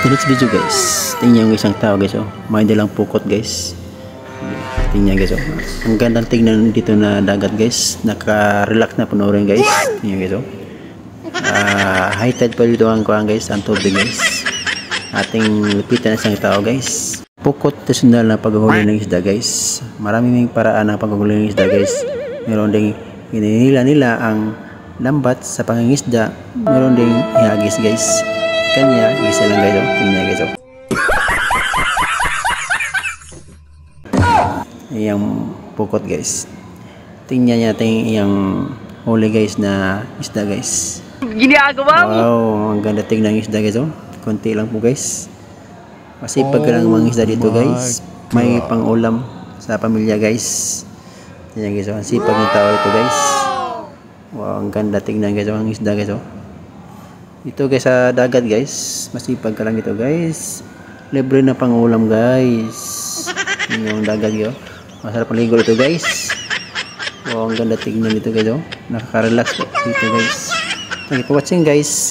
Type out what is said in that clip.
Today's video guys, tingnan yung isang tao guys, oh. May dalang pukot guys. Tingnan guys, oh. Ang gandang tingnan dito na dagat guys. Naka-relax na panoorin guys. Tingnan guys, oh. High tide pa dito ang kuhan guys, ang tubig guys. Ating lupitan isang tao guys. Pukot personal na paghahuli ng isda guys. Maraming paraan ng paghahuli ng isda guys. Meron ding hinihila nila ang lambat sa pangingisda. Meron ding ihagis guys. Kanya, isa lang guys, oh. Tingnan guys, oh. Iyang pukot guys. Tingnan natin iyang huli guys na isda guys. Ginagawa mo? Wow, ang ganda tingnan ng isda guys, oh. Konti lang po guys. Masipag ka lang mga isda dito guys. May pang-ulam sa pamilya guys. Tingnan guys, oh. Ang sipag ng tao ito guys. Wow, ang ganda tingnan guys, oh. Ang isda guys, oh. Ito guys sa dagat guys, masipag ka lang dito guys. Libre na pang-ulam guys. Yung dagat yun. Masarap maligo dito guys. Wow, ang ganda tignan dito guys, oh. Nakaka-relax dito guys. Thank you for watching guys.